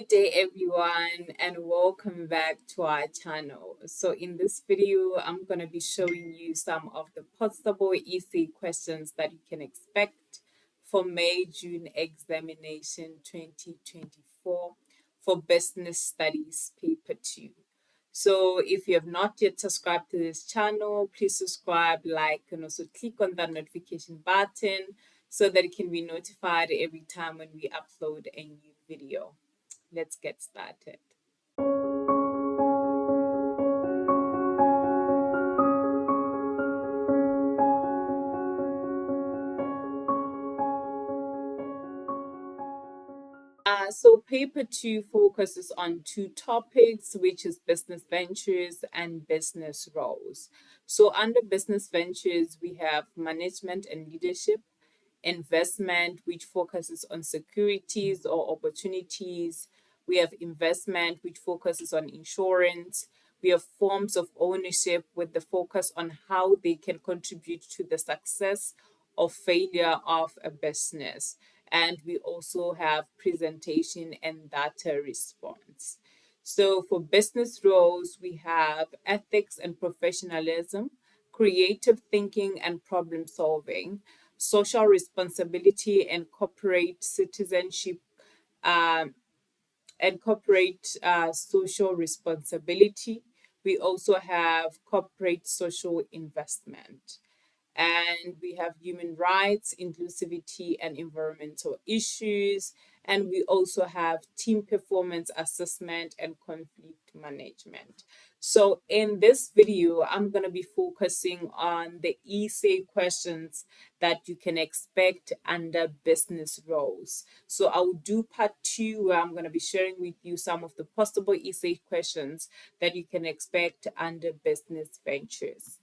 Good day everyone and welcome back to our channel. So in this video I'm going to be showing you some of the possible essay questions that you can expect for May-June examination 2024 for Business Studies Paper 2. So if you have not yet subscribed to this channel, please subscribe, like, and also click on that notification button so that you can be notified every time when we upload a new video. Let's get started. So paper 2 focuses on two topics, which is business ventures and business roles. So under business ventures, we have management and leadership, investment, which focuses on securities or opportunities. We have investment, which focuses on insurance. We have forms of ownership with the focus on how they can contribute to the success or failure of a business. And we also have presentation and data response. So for business roles, we have ethics and professionalism, creative thinking and problem solving, social responsibility and corporate citizenship, and corporate social responsibility. We also have corporate social investment. And we have human rights, inclusivity, and environmental issues. And we also have team performance assessment and conflict management. So in this video, I'm going to be focusing on the essay questions that you can expect under business roles. So I'll do part 2 where I'm going to be sharing with you some of the possible essay questions that you can expect under business ventures.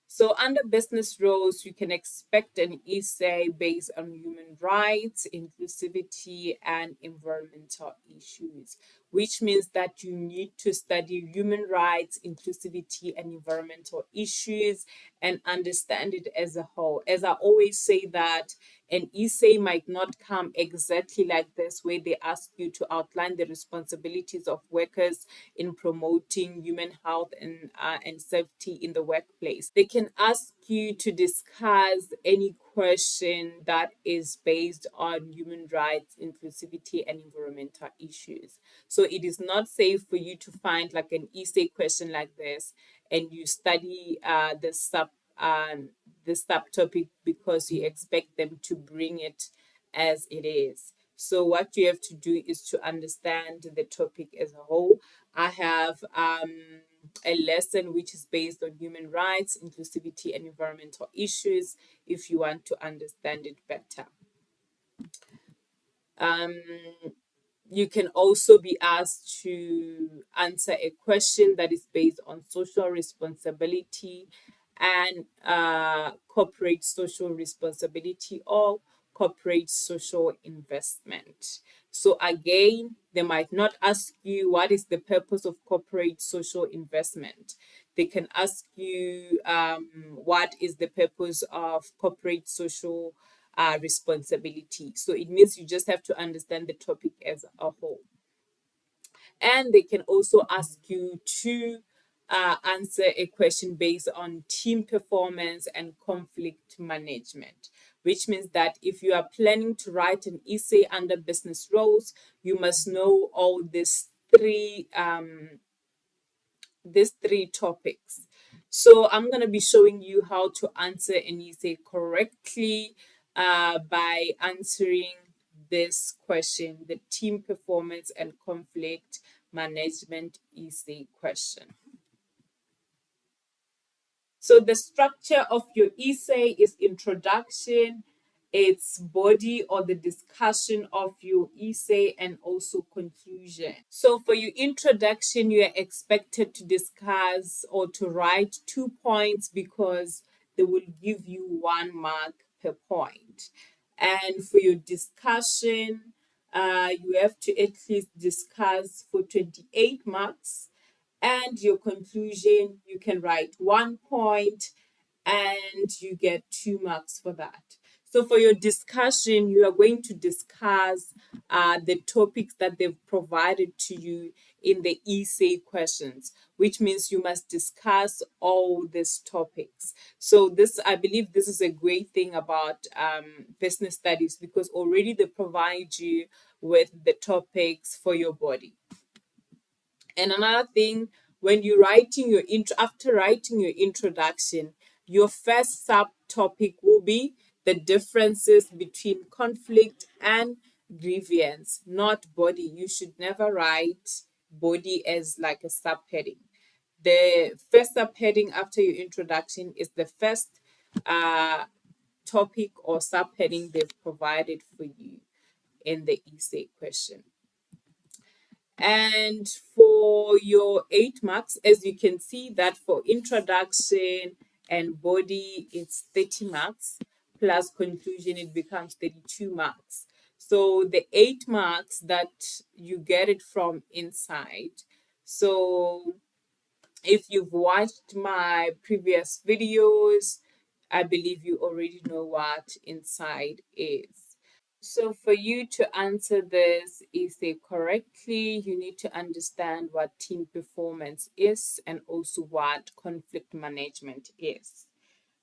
So under business roles, you can expect an essay based on human rights, inclusivity, and environmental issues, which means that you need to study human rights, inclusivity, and environmental issues and understand it as a whole. As I always say that an essay might not come exactly like this, where they ask you to outline the responsibilities of workers in promoting human health and safety in the workplace. They can ask you to discuss any question that is based on human rights, inclusivity, and environmental issues. So it is not safe for you to find like an essay question like this and you study this subtopic because you expect them to bring it as it is. So what you have to do is to understand the topic as a whole. I have a lesson which is based on human rights, inclusivity, and environmental issues if you want to understand it better. You can also be asked to answer a question that is based on social responsibility and corporate social responsibility or corporate social investment. So again, they might not ask you what is the purpose of corporate social investment. They can ask you what is the purpose of corporate social responsibility. So it means you just have to understand the topic as a whole. And they can also ask you to answer a question based on team performance and conflict management, which means that if you are planning to write an essay under business roles, you must know all these three topics. So I'm going to be showing you how to answer an essay correctly by answering this question, the team performance and conflict management essay question. So the structure of your essay is introduction, its body or the discussion of your essay, and also conclusion. So for your introduction, you are expected to discuss or to write 2 points because they will give you 1 mark per point. And for your discussion, you have to at least discuss for 28 marks. And your conclusion, you can write 1 point and you get 2 marks for that. So for your discussion, you are going to discuss the topics that they've provided to you in the essay questions, which means you must discuss all these topics. So this, I believe, this is a great thing about business studies, because already they provide you with the topics for your body. And another thing, when you're writing your intro, after writing your introduction, your first subtopic will be the differences between conflict and grievance, not body. You should never write body as like a subheading. The first subheading after your introduction is the first uh, topic or subheading they've provided for you in the essay question. And for your 8 marks, as you can see that for introduction and body, it's 30 marks, plus conclusion, it becomes 32 marks. So the 8 marks that you get it from inside. So if you've watched my previous videos, I believe you already know what inside is. So for you to answer this essay correctly, you need to understand what team performance is and also what conflict management is.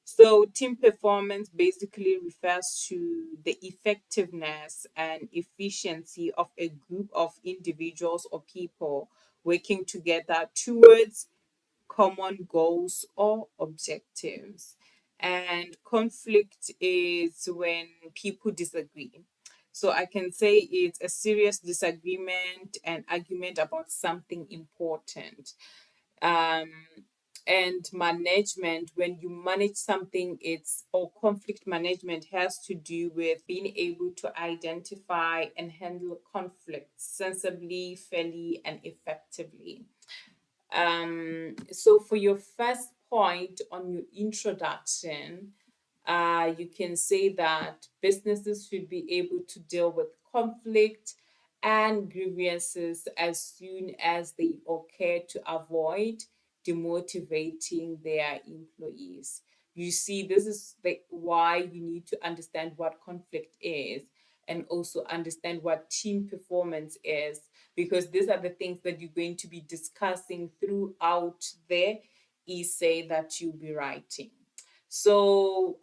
So team performance basically refers to the effectiveness and efficiency of a group of individuals or people working together towards common goals or objectives. And conflict is when people disagree. So I can say it's a serious disagreement and argument about something important. Um, and management, when you manage something, it's or conflict management has to do with being able to identify and handle conflicts sensibly, fairly, and effectively. So for your first point on your introduction, you can say that businesses should be able to deal with conflict and grievances as soon as they occur to avoid demotivating their employees. You see, this is why you need to understand what conflict is and also understand what team performance is, because these are the things that you're going to be discussing throughout the essay that you'll be writing. So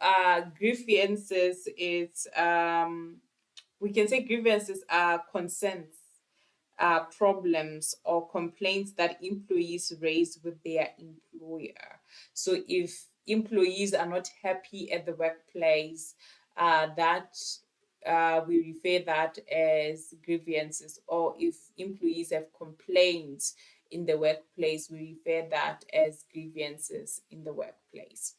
grievances is we can say grievances are concerns, problems or complaints that employees raise with their employer. So if employees are not happy at the workplace, that we refer that as grievances. Or if employees have complaints in the workplace, we refer that as grievances in the workplace.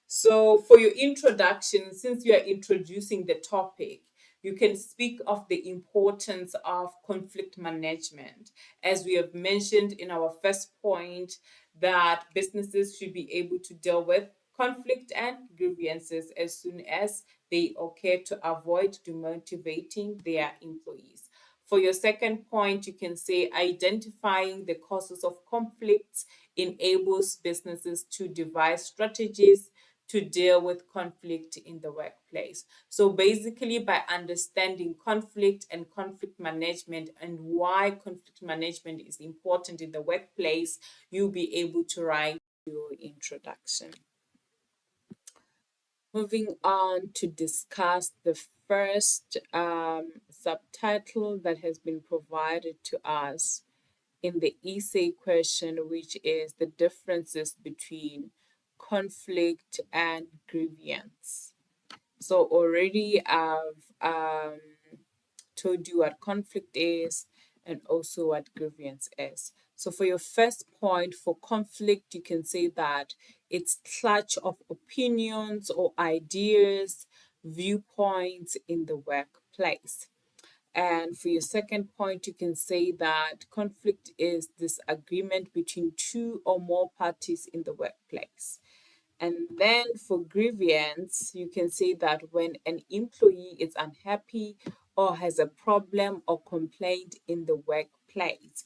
So for your introduction, since you are introducing the topic, you can speak of the importance of conflict management. As we have mentioned in our first point, that businesses should be able to deal with conflict and grievances as soon as they occur to avoid demotivating their employees. For your second point, you can say identifying the causes of conflicts enables businesses to devise strategies to deal with conflict in the workplace. So basically, by understanding conflict and conflict management and why conflict management is important in the workplace, you'll be able to write your introduction. Moving on to discuss the first subtitle that has been provided to us in the essay question, which is the differences between conflict and grievance. So already I've told you what conflict is and also what grievance is. So for your first point, for conflict, you can say that it's clash of opinions or ideas, viewpoints in the workplace. And for your second point, you can say that conflict is disagreement between two or more parties in the workplace. And then for grievance, you can say that when an employee is unhappy or has a problem or complaint in the workplace.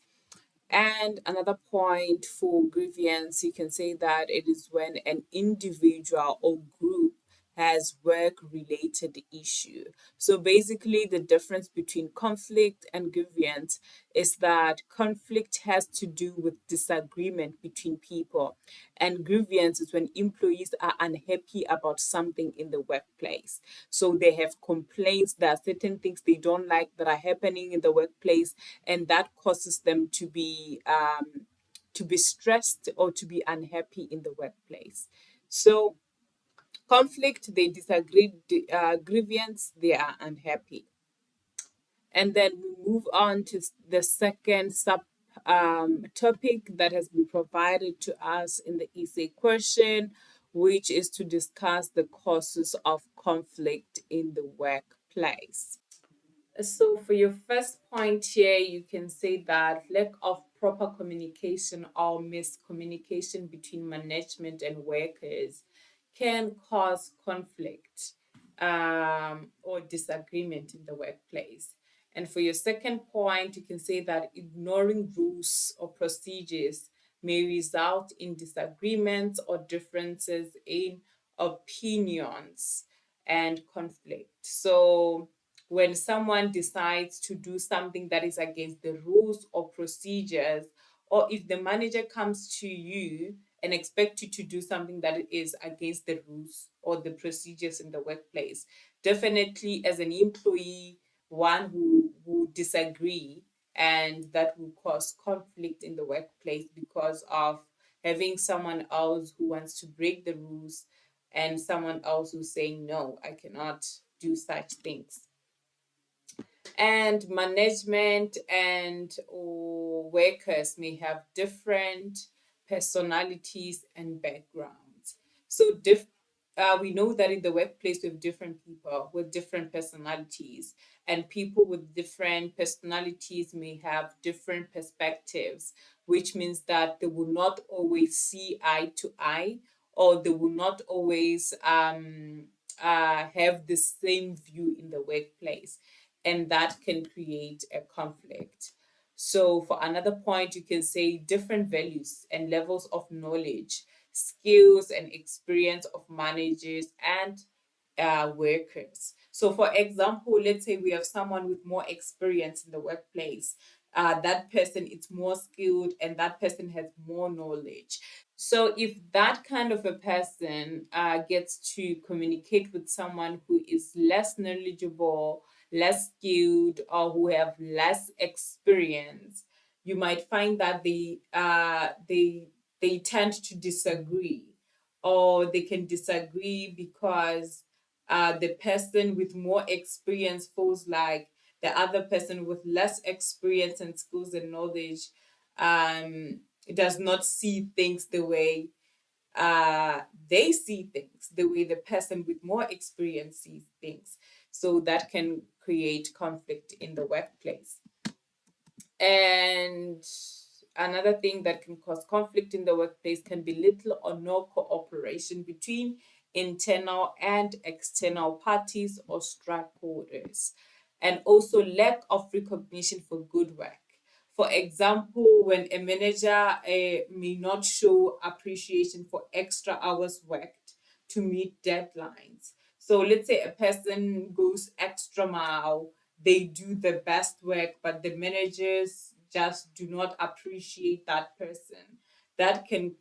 And another point for grievance, you can say that it is when an individual or group has work related issue. So basically, the difference between conflict and grievance is that conflict has to do with disagreement between people, and grievance is when employees are unhappy about something in the workplace. So they have complaints, there are certain things they don't like that are happening in the workplace, and that causes them to be stressed or to be unhappy in the workplace. So conflict, they disagree. Grievance, they are unhappy. And then we move on to the second sub topic that has been provided to us in the essay question, which is to discuss the causes of conflict in the workplace. So, for your first point here, you can say that lack of proper communication or miscommunication between management and workers can cause conflict or disagreement in the workplace. And for your second point, you can say that ignoring rules or procedures may result in disagreements or differences in opinions and conflict. So, when someone decides to do something that is against the rules or procedures, or if the manager comes to you and expect you to do something that is against the rules or the procedures in the workplace, definitely as an employee, one who will disagree, and that will cause conflict in the workplace because of having someone else who wants to break the rules and someone else who's saying no, I cannot do such things. And management and or workers may have different personalities and backgrounds. So we know that in the workplace we have different people with different personalities, and people with different personalities may have different perspectives, which means that they will not always see eye to eye, or they will not always have the same view in the workplace, and that can create a conflict. So, for another point, you can say different values and levels of knowledge, skills, and experience of managers and workers. So, for example, let's say we have someone with more experience in the workplace. That person is more skilled and that person has more knowledge. So, if that kind of a person gets to communicate with someone who is less knowledgeable, less skilled, or who have less experience, you might find that they tend to disagree, or they can disagree because the person with more experience feels like the other person with less experience and skills and knowledge um, does not see things the way uh, they see things, the way the person with more experience sees things. So that can create conflict in the workplace. And another thing that can cause conflict in the workplace can be little or no cooperation between internal and external parties or stakeholders, and also lack of recognition for good work. For example, when a manager may not show appreciation for extra hours worked to meet deadlines. So let's say a person goes extra mile, they do the best work, but the managers just do not appreciate that person. That can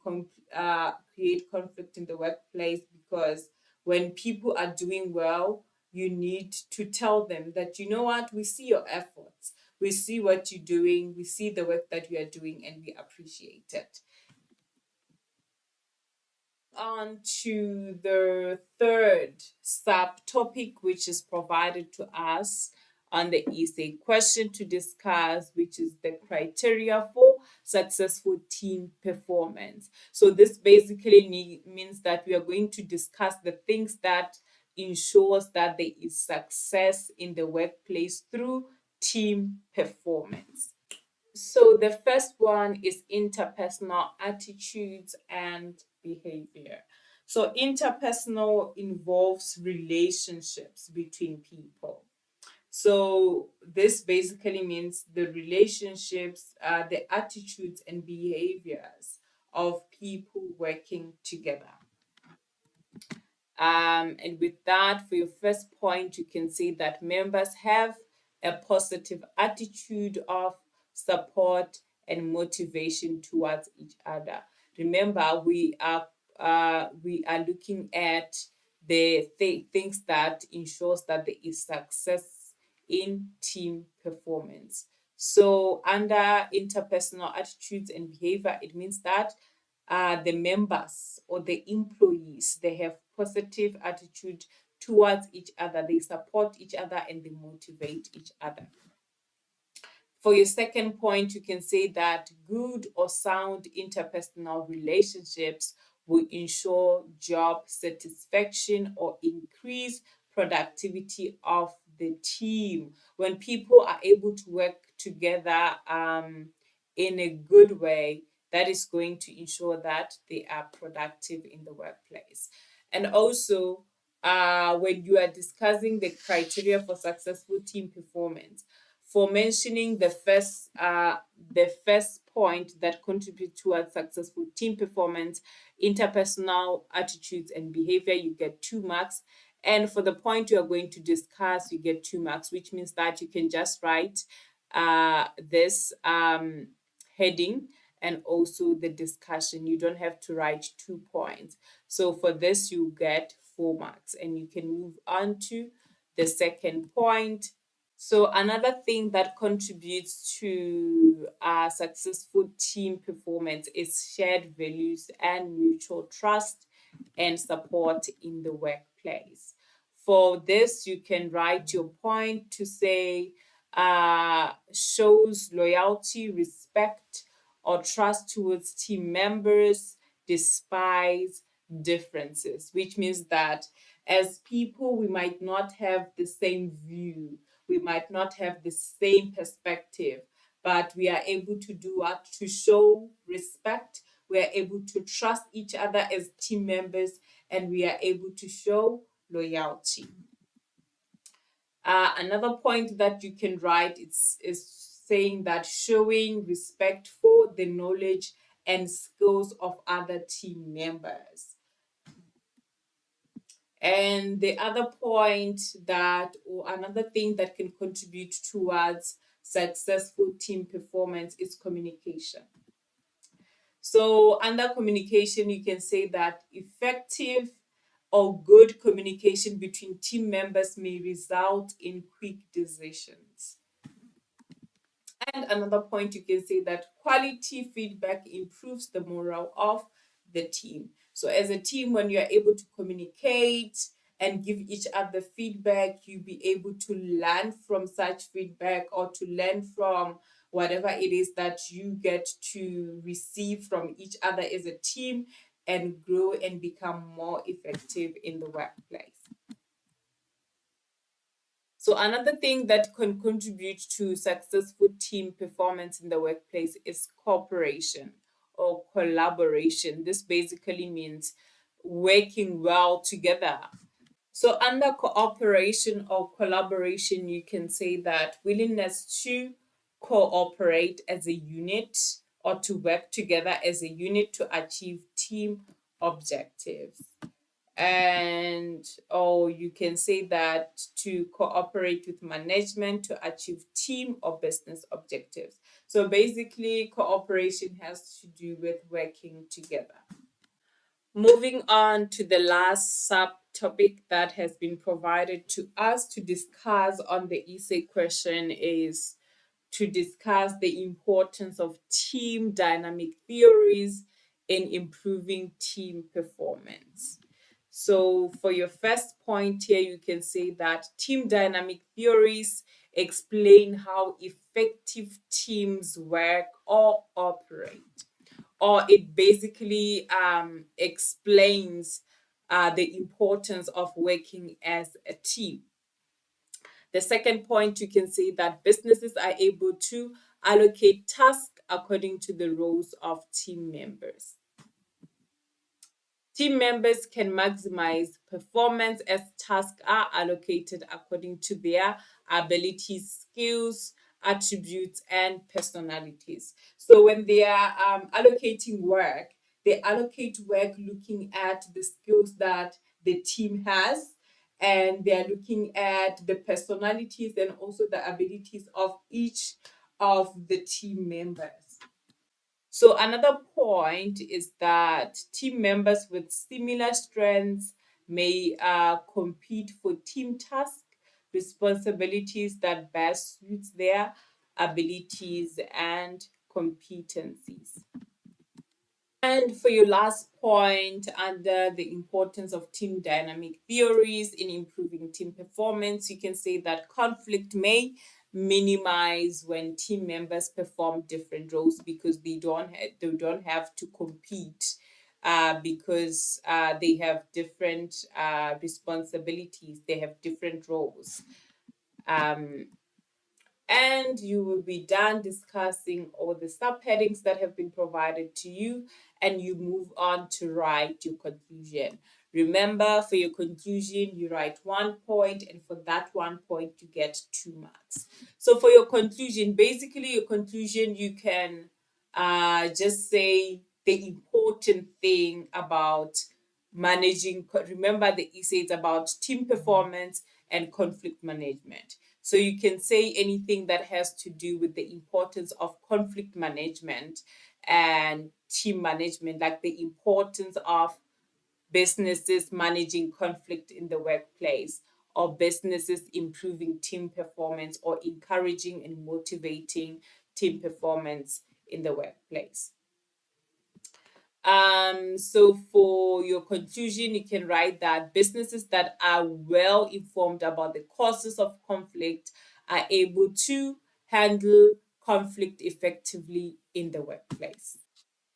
create conflict in the workplace, because when people are doing well, you need to tell them that, you know what, we see your efforts, we see what you're doing, we see the work that you are doing, and we appreciate it. On to the third subtopic, which is provided to us on the essay question to discuss, which is the criteria for successful team performance. So, this basically means that we are going to discuss the things that ensures that there is success in the workplace through team performance. So the first one is interpersonal attitudes and behavior. So interpersonal involves relationships between people. So this basically means the relationships, the attitudes and behaviors of people working together. And with that, for your first point, you can say that members have a positive attitude of support and motivation towards each other. Remember, we are looking at the things that ensures that there is success in team performance. So under interpersonal attitudes and behavior, it means that the members or the employees, they have positive attitude towards each other, they support each other and they motivate each other. For your second point, you can say that good or sound interpersonal relationships will ensure job satisfaction or increase productivity of the team. When people are able to work together in a good way, that is going to ensure that they are productive in the workplace. And also, when you are discussing the criteria for successful team performance, for mentioning the first point that contribute towards successful team performance, interpersonal attitudes and behavior, you get 2 marks. And for the point you are going to discuss, you get 2 marks, which means that you can just write this heading and also the discussion. You don't have to write 2 points. So for this, you get 4 marks, and you can move on to the second point. So another thing that contributes to a successful team performance is shared values and mutual trust and support in the workplace. For this, you can write your point to say shows loyalty, respect, or trust towards team members despite differences, which means that as people, we might not have the same view, we might not have the same perspective, but we are able to do what? To show respect. We are able to trust each other as team members, and we are able to show loyalty. Another point that you can write is saying that showing respect for the knowledge and skills of other team members. And the other point that, or another thing that can contribute towards successful team performance is communication. So, under communication, you can say that effective or good communication between team members may result in quick decisions. And another point, you can say that quality feedback improves the morale of the team. So, as a team, when you are able to communicate and give each other feedback, you'll be able to learn from such feedback or to learn from whatever it is that you get to receive from each other as a team and grow and become more effective in the workplace. So another thing that can contribute to successful team performance in the workplace is cooperation or collaboration. This basically means working well together. So under cooperation or collaboration, you can say that willingness to cooperate as a unit or to work together as a unit to achieve team objectives. And or you can say that to cooperate with management to achieve team or business objectives. So basically, cooperation has to do with working together. Moving on to the last subtopic that has been provided to us to discuss on the essay question is to discuss the importance of team dynamic theories in improving team performance. So, for your first point here, you can say that team dynamic theories explain how effective teams work or operate, or it basically explains the importance of working as a team. The second point, you can say that businesses are able to allocate tasks according to the roles of team members. Team members can maximize performance as tasks are allocated according to their abilities, skills, attributes, and personalities. So when they are allocating work, they allocate work looking at the skills that the team has, and they're looking at the personalities and also the abilities of each of the team members. So another point is that team members with similar strengths may compete for team tasks, responsibilities that best suits their abilities and competencies. And for your last point, under the importance of team dynamic theories in improving team performance, you can say that conflict may minimize when team members perform different roles because they don't have to compete because they have different responsibilities, they have different roles. Um, and you will be done discussing all the subheadings that have been provided to you, and you move on to write your conclusion. Remember, for your conclusion, you write 1 point, and for that 1 point, you get 2 marks. So for your conclusion, basically, your conclusion, you can just say the important thing about managing. Remember, the essay is about team performance and conflict management. So you can say anything that has to do with the importance of conflict management and team management, like the importance of businesses managing conflict in the workplace, or businesses improving team performance, or encouraging and motivating team performance in the workplace. So for your conclusion, you can write that businesses that are well informed about the causes of conflict are able to handle conflict effectively in the workplace.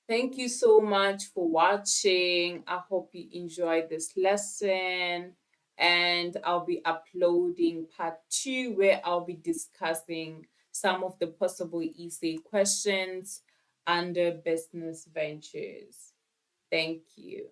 Thank you so much for watching. I hope you enjoyed this lesson. And I'll be uploading part 2 where I'll be discussing some of the possible essay questions under business ventures. Thank you.